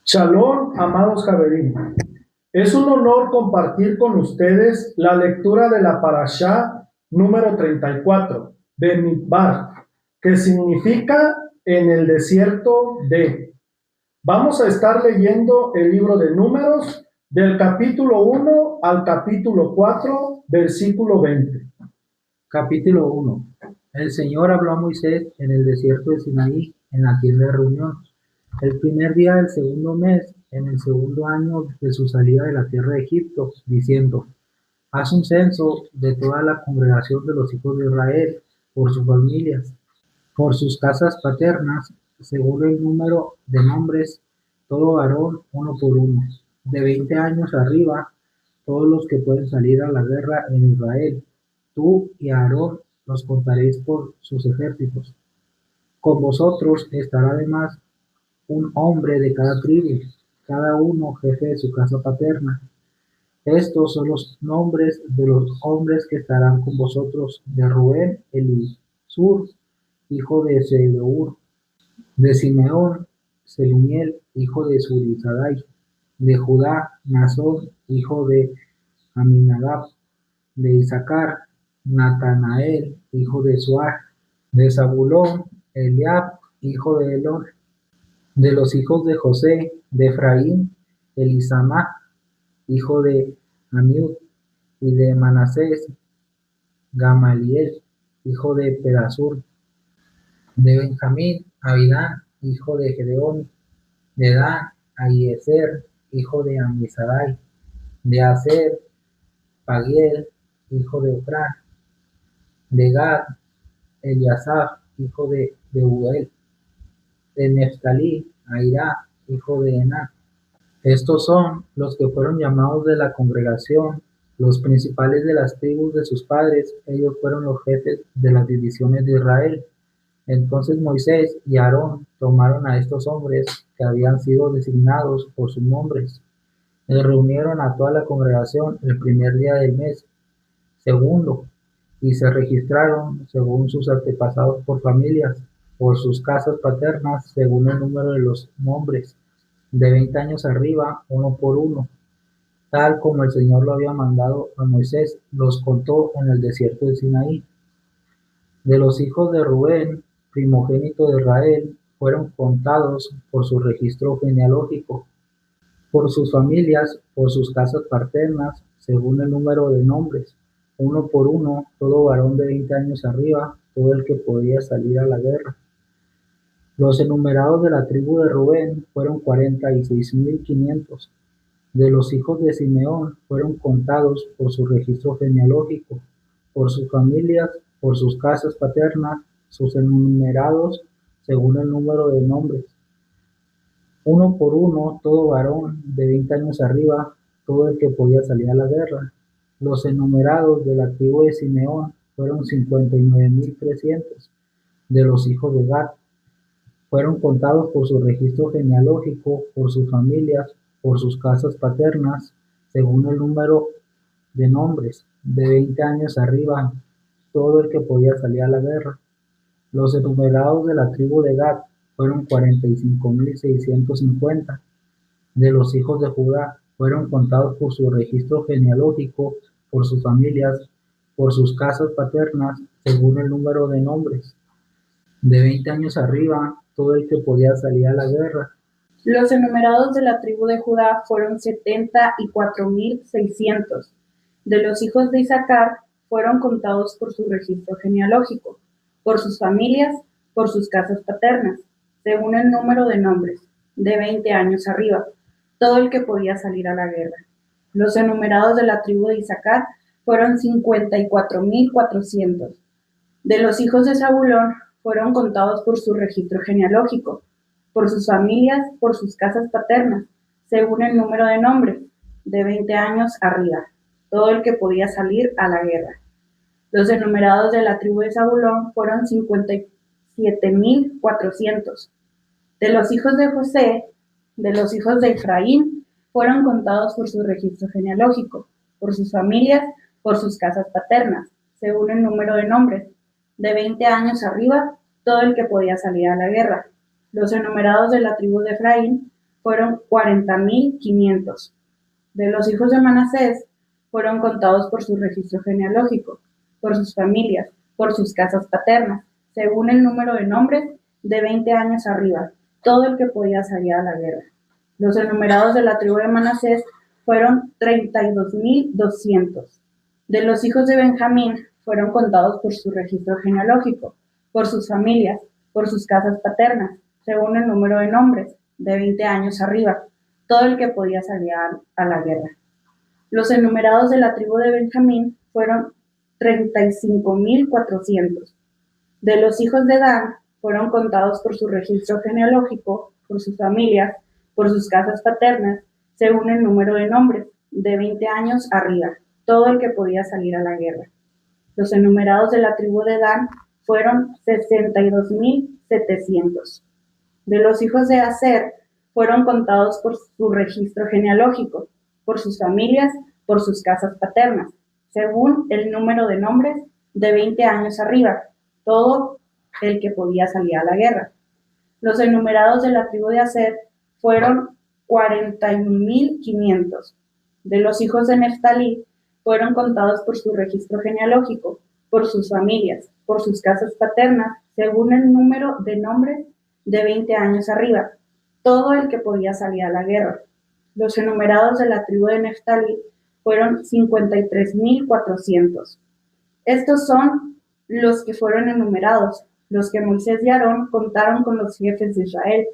Shalom, amados Javerín. Es un honor compartir con ustedes la lectura de la Parashá número 34 de Midbar, que significa en el desierto de. Vamos a estar leyendo el libro de Números del capítulo 1 al capítulo 4, versículo 20. Capítulo 1. El Señor habló a Moisés en el desierto de Sinaí, en la tienda de reunión, el primer día del segundo mes, en el segundo año de su salida de la tierra de Egipto, diciendo: Haz un censo de toda la congregación de los hijos de Israel, por sus familias, por sus casas paternas, según el número de nombres, todo varón uno por uno, de 20 años arriba, todos los que pueden salir a la guerra en Israel. Tú y Aarón los contaréis por sus ejércitos. Con vosotros estará además un hombre de cada tribu, cada uno jefe de su casa paterna. Estos son los nombres de los hombres que estarán con vosotros: de Rubén, Elisur, hijo de Sedeur; de Simeón, Selumiel, hijo de Zurisadai; de Judá, Nazón, hijo de Aminadab; de Isaacar, Natanael, hijo de Suar; de Zabulón, Eliab, hijo de Elón; de los hijos de José, de Efraín, Elisama, hijo de Amiud; y de Manasés, Gamaliel, hijo de Pedasur; de Benjamín, Abidán, hijo de Gedeón; de Dan, Ahiezer, hijo de Amisadai; de Aser, Pagiel, hijo de Ocrán; de Gad, Eliasaf, hijo de Deuel; de Neftalí, Airá, hijo de Enán. Estos son los que fueron llamados de la congregación, los principales de las tribus de sus padres. Ellos fueron los jefes de las divisiones de Israel. Entonces Moisés y Aarón tomaron a estos hombres que habían sido designados por sus nombres, y reunieron a toda la congregación el primer día del mes segundo, y se registraron según sus antepasados por familias, por sus casas paternas, según el número de los nombres, de 20 años arriba, uno por uno, tal como el Señor lo había mandado a Moisés. Los contó en el desierto de Sinaí. De los hijos de Rubén, primogénito de Israel, fueron contados por su registro genealógico, por sus familias, por sus casas paternas, según el número de nombres, uno por uno, todo varón de 20 años arriba, todo el que podía salir a la guerra. Los enumerados de la tribu de Rubén fueron 46,500. De los hijos de Simeón fueron contados por su registro genealógico, por sus familias, por sus casas paternas, sus enumerados según el número de nombres, uno por uno, todo varón de 20 años arriba, todo el que podía salir a la guerra. Los enumerados de la tribu de Simeón fueron 59,300. De los hijos de Gad fueron contados por su registro genealógico, por sus familias, por sus casas paternas, según el número de nombres, de 20 años arriba, todo el que podía salir a la guerra. Los enumerados de la tribu de Gad fueron 45,650. De los hijos de Judá fueron contados por su registro genealógico, por sus familias, por sus casas paternas, según el número de nombres, de 20 años arriba, todo el que podía salir a la guerra. Los enumerados de la tribu de Judá fueron 74,600. De los hijos de Isaacar fueron contados por su registro genealógico, por sus familias, por sus casas paternas, según el número de nombres, de 20 años arriba, todo el que podía salir a la guerra. Los enumerados de la tribu de Isaacar fueron 54,400. De los hijos de Zabulón fueron contados por su registro genealógico, por sus familias, por sus casas paternas, según el número de nombres, de 20 años arriba, todo el que podía salir a la guerra. Los enumerados de la tribu de Zabulón fueron 57,400. De los hijos de José, de los hijos de Efraín, fueron contados por su registro genealógico, por sus familias, por sus casas paternas, según el número de nombres, de 20 años arriba, todo el que podía salir a la guerra. Los enumerados de la tribu de Efraín fueron 40,500. De los hijos de Manasés fueron contados por su registro genealógico, por sus familias, por sus casas paternas, según el número de nombres de 20 años arriba, todo el que podía salir a la guerra. Los enumerados de la tribu de Manasés fueron 32,200. De los hijos de Benjamín fueron contados por su registro genealógico, por sus familias, por sus casas paternas, según el número de nombres, de 20 años arriba, todo el que podía salir a la guerra. Los enumerados de la tribu de Benjamín fueron 35,400. De los hijos de Dan fueron contados por su registro genealógico, por sus familias, por sus casas paternas, según el número de nombres, de 20 años arriba, todo el que podía salir a la guerra. Los enumerados de la tribu de Dan fueron 62,700. De los hijos de Aser fueron contados por su registro genealógico, por sus familias, por sus casas paternas, según el número de nombres, de 20 años arriba, todo el que podía salir a la guerra. Los enumerados de la tribu de Aser fueron 41,500. De los hijos de Neftalí fueron contados por su registro genealógico, por sus familias, por sus casas paternas, según el número de nombres, de 20 años arriba, todo el que podía salir a la guerra. Los enumerados de la tribu de Neftalí fueron 53,400. Estos son los que fueron enumerados, los que Moisés y Aarón contaron con los jefes de Israel,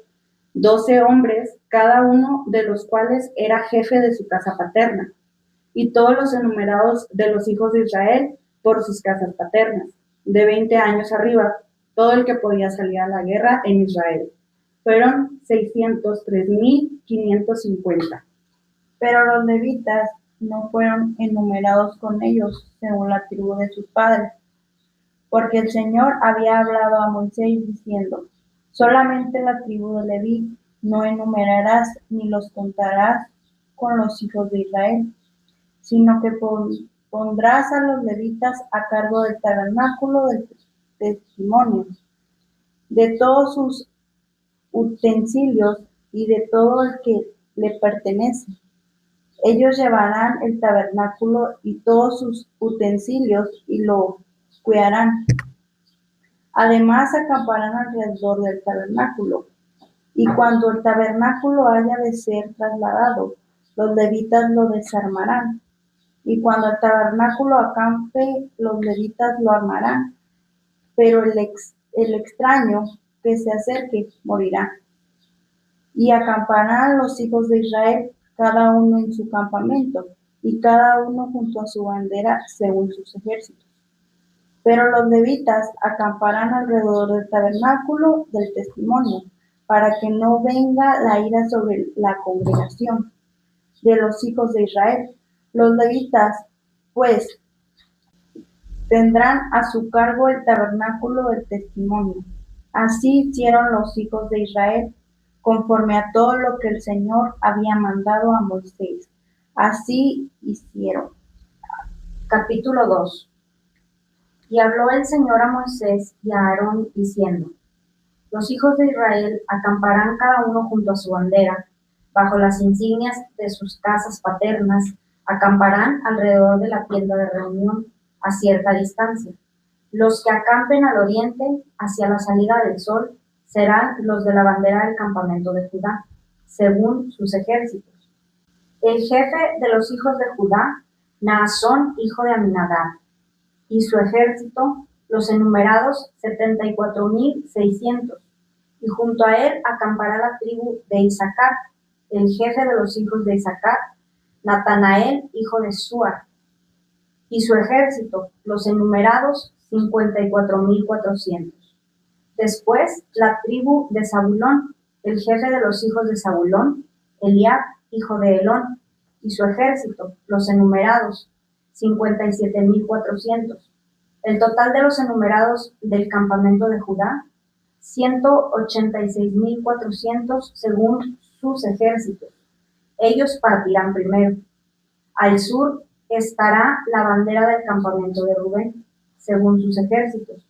12 hombres, cada uno de los cuales era jefe de su casa paterna, y todos los enumerados de los hijos de Israel por sus casas paternas, de 20 años arriba, todo el que podía salir a la guerra en Israel. Fueron 603,550. Pero los levitas no fueron enumerados con ellos según la tribu de sus padres, porque el Señor había hablado a Moisés diciendo: solamente la tribu de Leví no enumerarás ni los contarás con los hijos de Israel, sino que pondrás a los levitas a cargo del tabernáculo del testimonio, de todos sus utensilios y de todo el que le pertenece. Ellos llevarán el tabernáculo y todos sus utensilios y lo cuidarán. Además, acamparán alrededor del tabernáculo. Y cuando el tabernáculo haya de ser trasladado, los levitas lo desarmarán. Y cuando el tabernáculo acampe, los levitas lo armarán. Pero el extraño que se acerque morirá. Y acamparán los hijos de Israel, cada uno en su campamento, y cada uno junto a su bandera según sus ejércitos. Pero los levitas acamparán alrededor del tabernáculo del testimonio, para que no venga la ira sobre la congregación de los hijos de Israel. Los levitas, pues, tendrán a su cargo el tabernáculo del testimonio. Así hicieron los hijos de Israel, conforme a todo lo que el Señor había mandado a Moisés. Así hicieron. Capítulo 2. Y habló el Señor a Moisés y a Aarón, diciendo: los hijos de Israel acamparán cada uno junto a su bandera, bajo las insignias de sus casas paternas, acamparán alrededor de la tienda de reunión, a cierta distancia. Los que acampen al oriente, hacia la salida del sol, serán los de la bandera del campamento de Judá, según sus ejércitos. El jefe de los hijos de Judá, Naasón, hijo de Aminadab, y su ejército, los enumerados 74,600. Y junto a él acampará la tribu de Isaacar, el jefe de los hijos de Isaacar, Natanael, hijo de Suar, y su ejército, los enumerados 54,400. Después, la tribu de Zabulón, el jefe de los hijos de Zabulón, Eliab, hijo de Helón, y su ejército, los enumerados 57,400. El total de los enumerados del campamento de Judá, 186,400 según sus ejércitos. Ellos partirán primero. Al sur estará la bandera del campamento de Rubén, según sus ejércitos.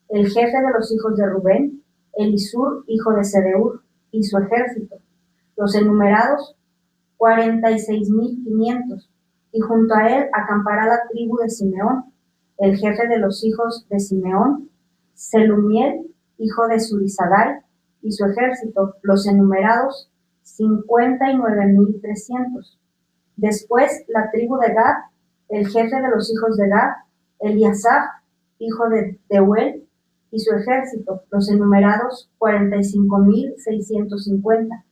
El jefe de los hijos de Rubén, Elisur, hijo de Sedeur, y su ejército. Los enumerados, 46,500. Y junto a él acampará la tribu de Simeón, el jefe de los hijos de Simeón, Selumiel, hijo de Zurisadai, y su ejército, los enumerados, 59,300. Después la tribu de Gad, el jefe de los hijos de Gad, Eliasaf, hijo de Deuel, y su ejército, los enumerados, 45,650.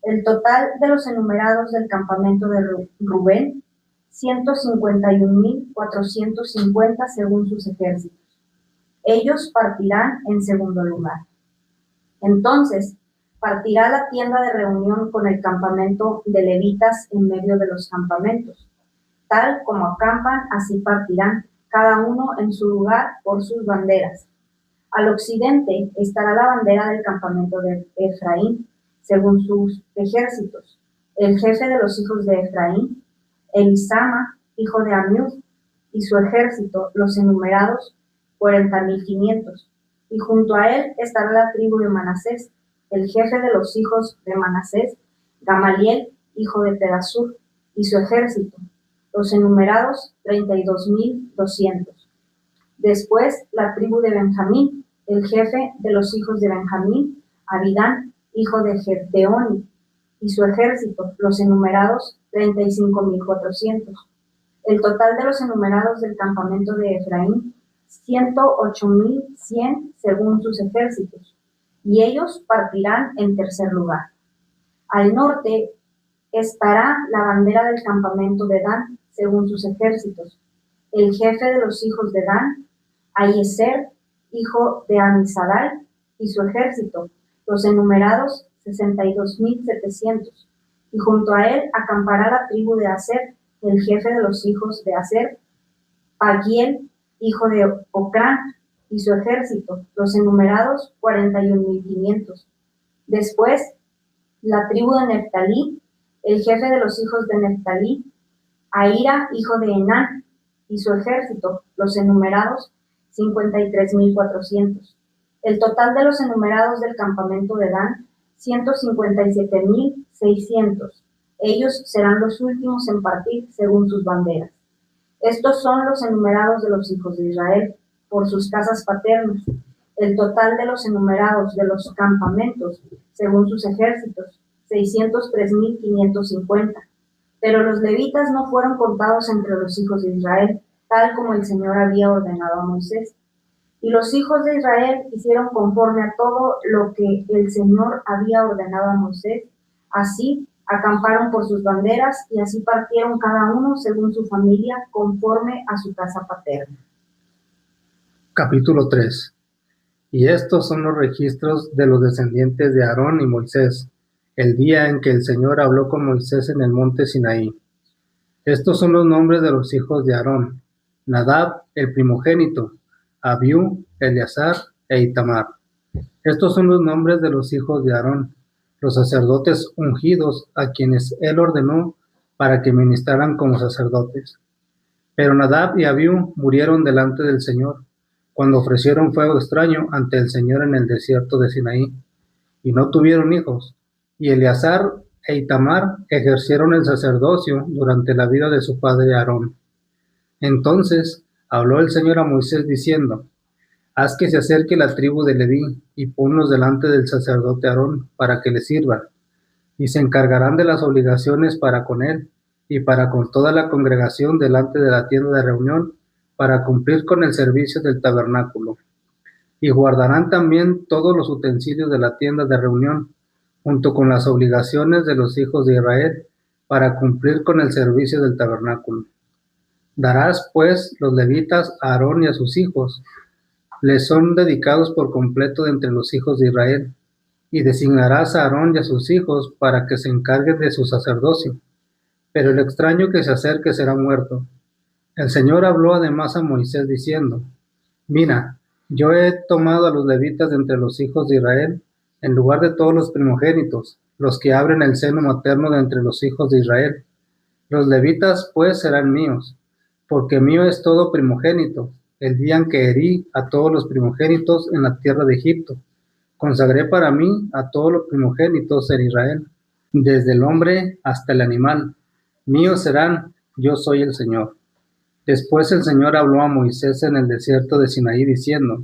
El total de los enumerados del campamento de Rubén, 151,450 según sus ejércitos. Ellos partirán en segundo lugar. Entonces partirá la tienda de reunión con el campamento de levitas en medio de los campamentos. Tal como acampan, así partirán, cada uno en su lugar por sus banderas. Al occidente estará la bandera del campamento de Efraín, según sus ejércitos. El jefe de los hijos de Efraín, Elisama, hijo de Amiud, y su ejército, los enumerados, 40,500. Y junto a él estará la tribu de Manasés, el jefe de los hijos de Manasés, Gamaliel, hijo de Pedasur, y su ejército, los enumerados, 32,200. Después la tribu de Benjamín, el jefe de los hijos de Benjamín, Abidán, hijo de Gedeoni, y su ejército, los enumerados, 35,400. El total de los enumerados del campamento de Efraín, 108,100 según sus ejércitos, y ellos partirán en tercer lugar. Al norte estará la bandera del campamento de Dan, según sus ejércitos. El jefe de los hijos de Dan, Ahiezer, hijo de Amisadai, y su ejército, los enumerados, 62,700. Y junto a él acampará la tribu de Aser, el jefe de los hijos de Aser, Pagiel, hijo de Ocrán, y su ejército, los enumerados, 41,500. Después, la tribu de Neftalí, el jefe de los hijos de Neftalí, Ahira, hijo de Enán, y su ejército, los enumerados, 53,400. El total de los enumerados del campamento de Dan, 157,600. Ellos serán los últimos en partir según sus banderas. Estos son los enumerados de los hijos de Israel, por sus casas paternas. El total de los enumerados de los campamentos, según sus ejércitos, 603,550. Pero los levitas no fueron contados entre los hijos de Israel, tal como el Señor había ordenado a Moisés. Y los hijos de Israel hicieron conforme a todo lo que el Señor había ordenado a Moisés. Así acamparon por sus banderas y así partieron cada uno según su familia, conforme a su casa paterna. Capítulo 3. Y estos son los registros de los descendientes de Aarón y Moisés, el día en que el Señor habló con Moisés en el monte Sinaí. Estos son los nombres de los hijos de Aarón: Nadab, el primogénito, Abiú, Eleazar e Itamar. Estos son los nombres de los hijos de Aarón, los sacerdotes ungidos a quienes él ordenó para que ministraran como sacerdotes. Pero Nadab y Abiú murieron delante del Señor, cuando ofrecieron fuego extraño ante el Señor en el desierto de Sinaí, y no tuvieron hijos. Y Eleazar e Itamar ejercieron el sacerdocio durante la vida de su padre Aarón. Entonces habló el Señor a Moisés diciendo: Haz que se acerque la tribu de Leví, y ponlos delante del sacerdote Aarón, para que le sirvan, y se encargarán de las obligaciones para con él, y para con toda la congregación delante de la tienda de reunión, para cumplir con el servicio del tabernáculo. Y guardarán también todos los utensilios de la tienda de reunión, junto con las obligaciones de los hijos de Israel, para cumplir con el servicio del tabernáculo. Darás, pues, los levitas a Aarón y a sus hijos. Les son dedicados por completo de entre los hijos de Israel, y designarás a Aarón y a sus hijos para que se encarguen de su sacerdocio. Pero el extraño que se acerque será muerto. El Señor habló además a Moisés diciendo: Mira, yo he tomado a los levitas de entre los hijos de Israel, en lugar de todos los primogénitos, los que abren el seno materno de entre los hijos de Israel. Los levitas, pues, serán míos, porque mío es todo primogénito, el día en que herí a todos los primogénitos en la tierra de Egipto. Consagré para mí a todos los primogénitos en Israel. desde el hombre hasta el animal. Míos serán, yo soy el Señor. Después el Señor habló a Moisés en el desierto de Sinaí diciendo: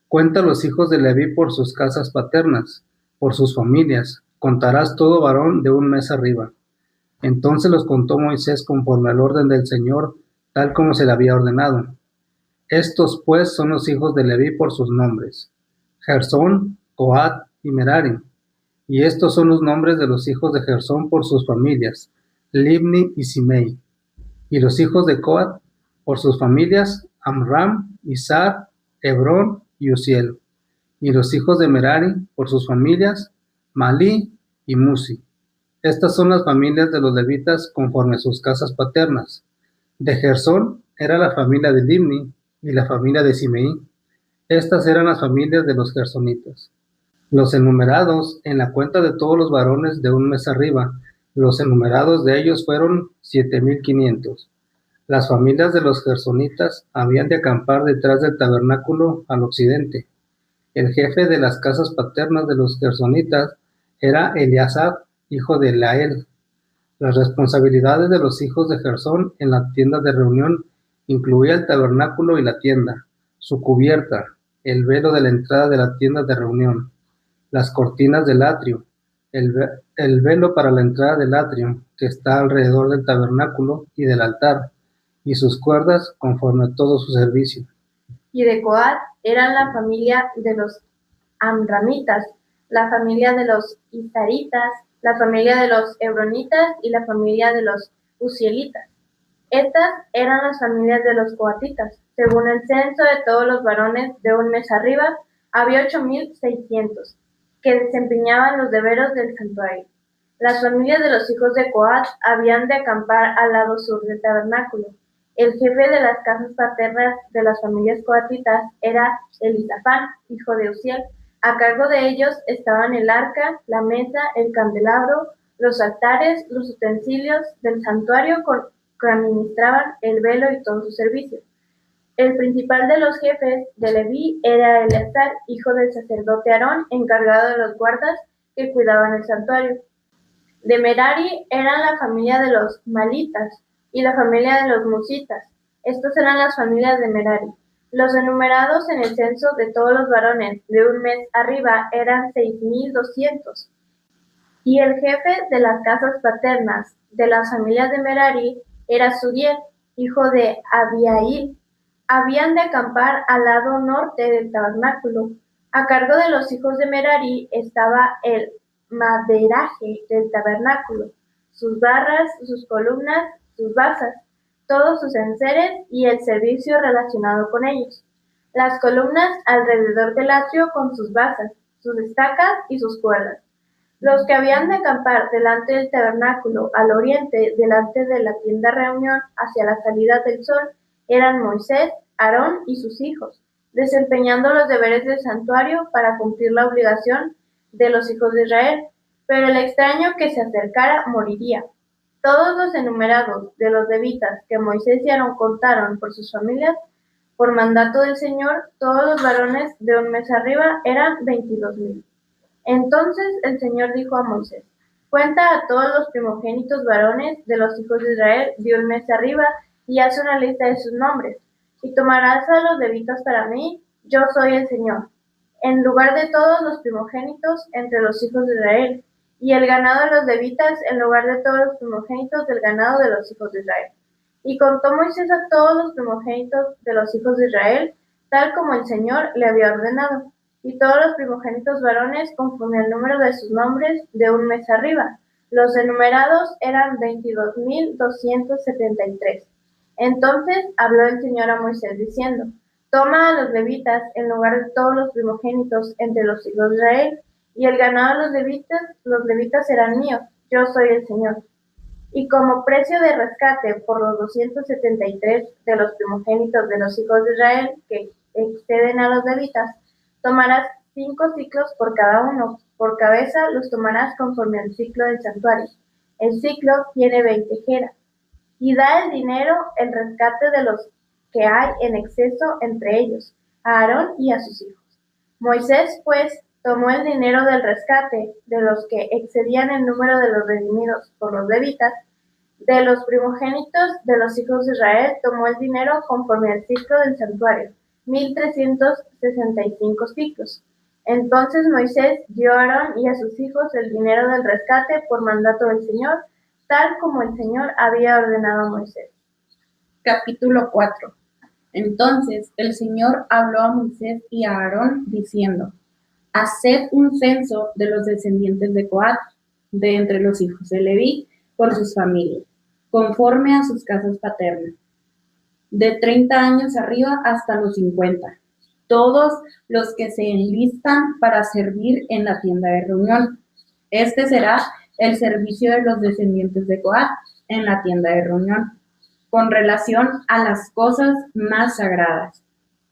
Cuenta los hijos de Leví por sus casas paternas, por sus familias. Contarás todo varón de un mes arriba. Entonces los contó Moisés conforme al orden del Señor, tal como se le había ordenado. Estos pues son los hijos de Leví por sus nombres: Gersón, Coat y Merari. Y estos son los nombres de los hijos de Gersón por sus familias: Libni y Simei. Y los hijos de Coat por sus familias: Amram, Izhar, Hebrón y Uziel. Y los hijos de Merari por sus familias: Malí y Musi. Estas son las familias de los levitas conforme a sus casas paternas. De Gersón era la familia de Libni y la familia de Simei. Estas eran las familias de los gersonitas. Los enumerados en la cuenta de todos los varones de un mes arriba, los enumerados de ellos fueron 7,500. Las familias de los gersonitas habían de acampar detrás del tabernáculo al occidente. El jefe de las casas paternas de los gersonitas era Eleazar, hijo de Lael. Las responsabilidades de los hijos de Gersón en la tienda de reunión incluía el tabernáculo y la tienda, su cubierta, el velo de la entrada de la tienda de reunión, las cortinas del atrio, el velo para la entrada del atrio que está alrededor del tabernáculo y del altar, y sus cuerdas conforme a todo su servicio. Y de Coat eran la familia de los amramitas, la familia de los izharitas, la familia de los hebronitas y la familia de los uzielitas. Estas eran las familias de los coatitas. Según el censo de todos los varones de un mes arriba, había 8,600 que desempeñaban los deberes del santuario. Las familias de los hijos de Coat habían de acampar al lado sur del tabernáculo. El jefe de las casas paternas de las familias coatitas era Elisafán, hijo de Uziel. A cargo de ellos estaban el arca, la mesa, el candelabro, los altares, los utensilios del santuario que administraban el velo y todo su servicio. El principal de los jefes de Leví era Eleazar, hijo del sacerdote Aarón, encargado de los guardas que cuidaban el santuario. De Merari eran la familia de los malitas y la familia de los musitas. Estas eran las familias de Merari. Los enumerados en el censo de todos los varones de un mes arriba eran 6,200. Y el jefe de las casas paternas de las familias de Merari era Suriel, hijo de Abiail. Habían de acampar al lado norte del tabernáculo. A cargo de los hijos de Merari estaba el maderaje del tabernáculo, sus barras, sus columnas, sus basas, todos sus enseres y el servicio relacionado con ellos. Las columnas alrededor del atrio con sus basas, sus estacas y sus cuerdas. Los que habían de acampar delante del tabernáculo al oriente, delante de la tienda de reunión, hacia la salida del sol, eran Moisés, Aarón y sus hijos, desempeñando los deberes del santuario para cumplir la obligación de los hijos de Israel. Pero el extraño que se acercara moriría. Todos los enumerados de los levitas que Moisés y Aarón contaron por sus familias, por mandato del Señor, todos los varones de un mes arriba eran 22,000. Entonces el Señor dijo a Moisés: Cuenta a todos los primogénitos varones de los hijos de Israel de un mes arriba y haz una lista de sus nombres. Y tomarás a los levitas para mí, yo soy el Señor, en lugar de todos los primogénitos entre los hijos de Israel, y el ganado de los levitas en lugar de todos los primogénitos del ganado de los hijos de Israel. Y contó Moisés a todos los primogénitos de los hijos de Israel, tal como el Señor le había ordenado, y todos los primogénitos varones conforme al número de sus nombres de un mes arriba. Los enumerados eran 22,273. Entonces habló el Señor a Moisés diciendo: Toma a los levitas en lugar de todos los primogénitos entre los hijos de Israel, y el ganado de los levitas serán míos, yo soy el Señor. Y como precio de rescate por los 273 de los primogénitos de los hijos de Israel que exceden a los levitas, tomarás 5 ciclos por cada uno, por cabeza los tomarás conforme al ciclo del santuario. El ciclo tiene 20 geras. Y da el dinero, el rescate de los que hay en exceso entre ellos, a Aarón y a sus hijos. Moisés, pues, tomó el dinero del rescate de los que excedían el número de los redimidos por los levitas, de los primogénitos de los hijos de Israel, tomó el dinero conforme al ciclo del santuario, 1365 ciclos. Entonces Moisés dio a Aarón y a sus hijos el dinero del rescate por mandato del Señor, tal como el Señor había ordenado a Moisés. Capítulo 4. Entonces el Señor habló a Moisés y a Aarón diciendo: Haced un censo de los descendientes de Coat, de entre los hijos de Leví, por sus familias, conforme a sus casas paternas, de 30 años arriba hasta los 50, todos los que se enlistan para servir en la tienda de reunión. Este será el servicio de los descendientes de Coat en la tienda de reunión, con relación a las cosas más sagradas.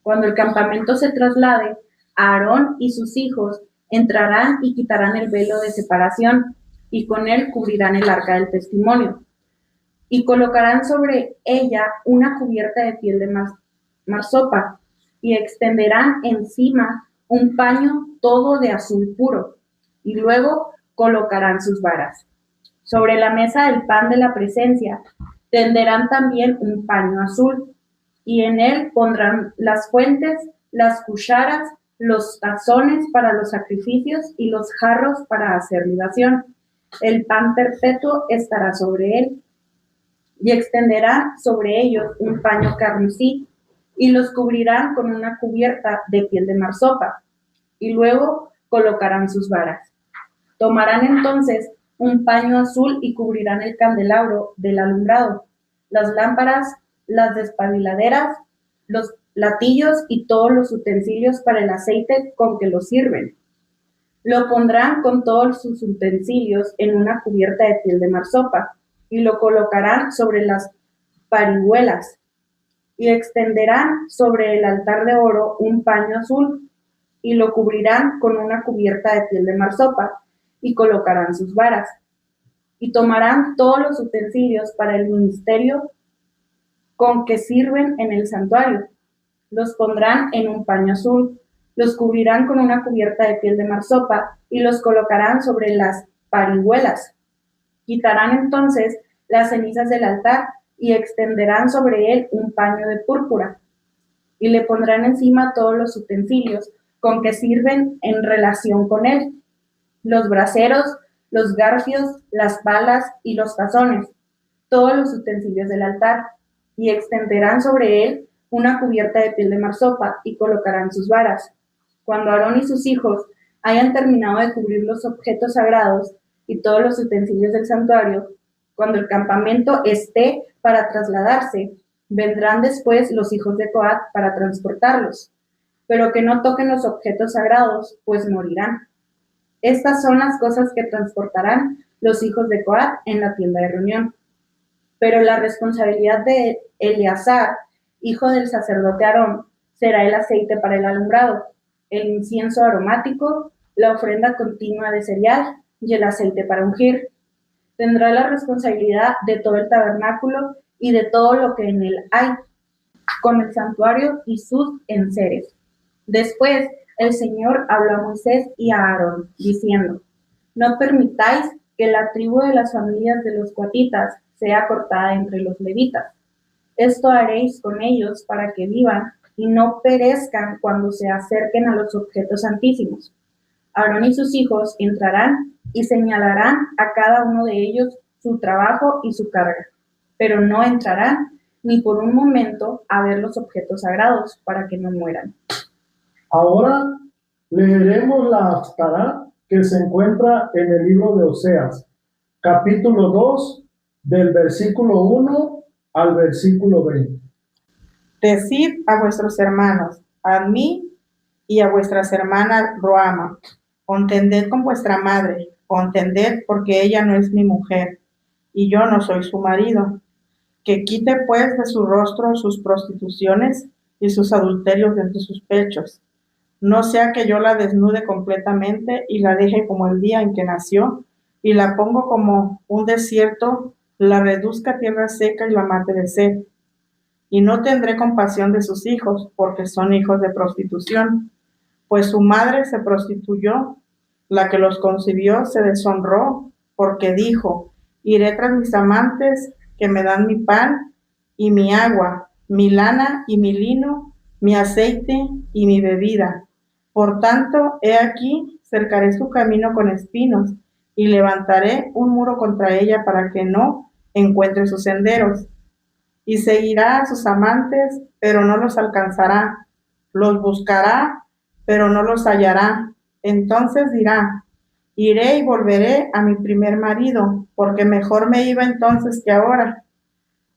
Cuando el campamento se traslade, Aarón y sus hijos entrarán y quitarán el velo de separación, y con él cubrirán el arca del testimonio, y colocarán sobre ella una cubierta de piel de marsopa, y extenderán encima un paño todo de azul puro, y luego colocarán sus varas. Sobre la mesa del pan de la presencia tenderán también un paño azul, y en él pondrán las fuentes, las cucharas, los tazones para los sacrificios y los jarros para hacer libación. El pan perpetuo estará sobre él, y extenderán sobre ellos un paño carmesí, y los cubrirán con una cubierta de piel de marsopa, y luego colocarán sus varas. Tomarán entonces un paño azul y cubrirán el candelabro del alumbrado, las lámparas, las despabiladeras, los platillos y todos los utensilios para el aceite con que lo sirven. Lo pondrán con todos sus utensilios en una cubierta de piel de marsopa, y lo colocarán sobre las parihuelas, y extenderán sobre el altar de oro un paño azul, y lo cubrirán con una cubierta de piel de marsopa, y colocarán sus varas. Y tomarán todos los utensilios para el ministerio con que sirven en el santuario. Los pondrán en un paño azul, los cubrirán con una cubierta de piel de marsopa, y los colocarán sobre las parihuelas. Quitarán entonces las cenizas del altar, y extenderán sobre él un paño de púrpura, y le pondrán encima todos los utensilios con que sirven en relación con él: los braseros, los garfios, las palas y los tazones, todos los utensilios del altar, y extenderán sobre él una cubierta de piel de marsopa, y colocarán sus varas. Cuando Aarón y sus hijos hayan terminado de cubrir los objetos sagrados y todos los utensilios del santuario, cuando el campamento esté para trasladarse, vendrán después los hijos de Coat para transportarlos, pero que no toquen los objetos sagrados, pues morirán. Estas son las cosas que transportarán los hijos de Coat en la tienda de reunión. Pero la responsabilidad de Eleazar, hijo del sacerdote Aarón, será el aceite para el alumbrado, el incienso aromático, la ofrenda continua de cereal y el aceite para ungir. Tendrá la responsabilidad de todo el tabernáculo y de todo lo que en él hay, con el santuario y sus enseres. Después el Señor habló a Moisés y a Aarón, diciendo: No permitáis que la tribu de las familias de los coatitas sea cortada entre los levitas. Esto haréis con ellos para que vivan y no perezcan cuando se acerquen a los objetos santísimos. Aarón y sus hijos entrarán y señalarán a cada uno de ellos su trabajo y su carga, pero no entrarán ni por un momento a ver los objetos sagrados para que no mueran. Ahora leeremos la Haftará que se encuentra en el libro de Oseas, capítulo 2, del versículo 1 al versículo 20. Decid a vuestros hermanos, a mí y a vuestras hermanas Roama, contended con vuestra madre, contended porque ella no es mi mujer, y yo no soy su marido. Que quite pues de su rostro sus prostituciones y sus adulterios de entre sus pechos. No sea que yo la desnude completamente y la deje como el día en que nació, y la pongo como un desierto, la reduzca a tierra seca y la mate de sed. Y no tendré compasión de sus hijos, porque son hijos de prostitución. pues su madre se prostituyó, la que los concibió se deshonró, porque dijo, iré tras mis amantes que me dan mi pan y mi agua, mi lana y mi lino, mi aceite y mi bebida. Por tanto, he aquí, cercaré su camino con espinos y levantaré un muro contra ella para que no encuentre sus senderos. Y seguirá a sus amantes, pero no los alcanzará. Los buscará, pero no los hallará. Entonces dirá, iré y volveré a mi primer marido, porque mejor me iba entonces que ahora.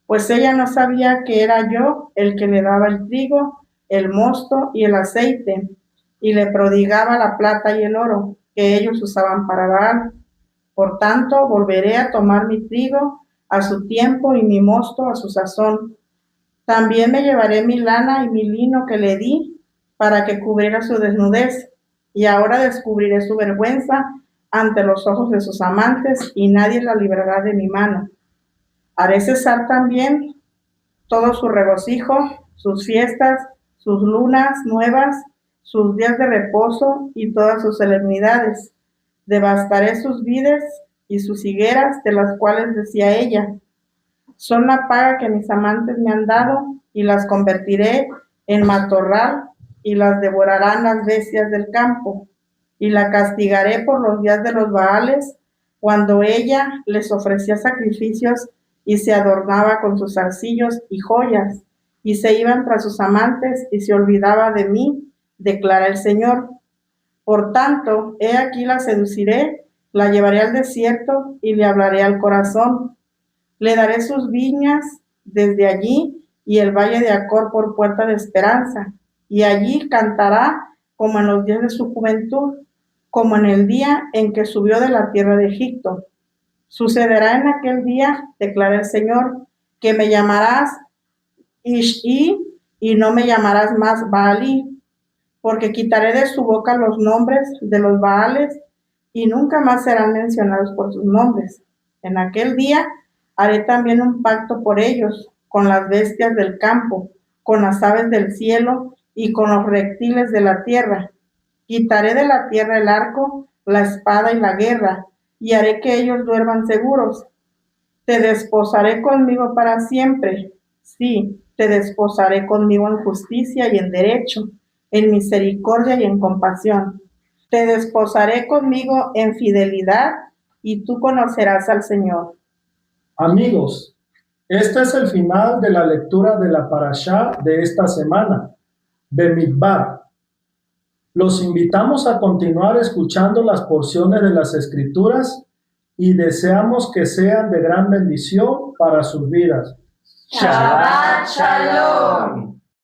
Pues ella no sabía que era yo el que le daba el trigo, el mosto y el aceite, y le prodigaba la plata y el oro que ellos usaban para Baal. Por tanto, volveré a tomar mi trigo a su tiempo y mi mosto a su sazón. También me llevaré mi lana y mi lino que le di para que cubriera su desnudez, y ahora descubriré su vergüenza ante los ojos de sus amantes, y nadie la librará de mi mano. Haré cesar también todo su regocijo, sus fiestas, sus lunas nuevas, sus días de reposo y todas sus solemnidades. Devastaré sus vides y sus higueras, de las cuales decía ella, son la paga que mis amantes me han dado, y las convertiré en matorral, y las devorarán las bestias del campo, y la castigaré por los días de los Baales, cuando ella les ofrecía sacrificios y se adornaba con sus arcillos y joyas, y se iban tras sus amantes y se olvidaba de mí, declara el Señor. Por tanto, he aquí la seduciré, la llevaré al desierto y le hablaré al corazón. Le daré sus viñas desde allí y el valle de Acor por puerta de esperanza, y allí cantará como en los días de su juventud, como en el día en que subió de la tierra de Egipto. Sucederá en aquel día, declara el Señor, que me llamarás Ish-I y no me llamarás más Baalí, porque quitaré de su boca los nombres de los Baales y nunca más serán mencionados por sus nombres. En aquel día haré también un pacto por ellos, con las bestias del campo, con las aves del cielo y con los reptiles de la tierra. Quitaré de la tierra el arco, la espada y la guerra, y haré que ellos duerman seguros. Te desposaré conmigo para siempre. Sí, te desposaré conmigo en justicia y en derecho, en misericordia y en compasión. Te desposaré conmigo en fidelidad, y tú conocerás al Señor. Amigos, este es el final de la lectura de la parashá de esta semana, Bemidbar. Los invitamos a continuar escuchando las porciones de las Escrituras y deseamos que sean de gran bendición para sus vidas. Shabbat Shalom.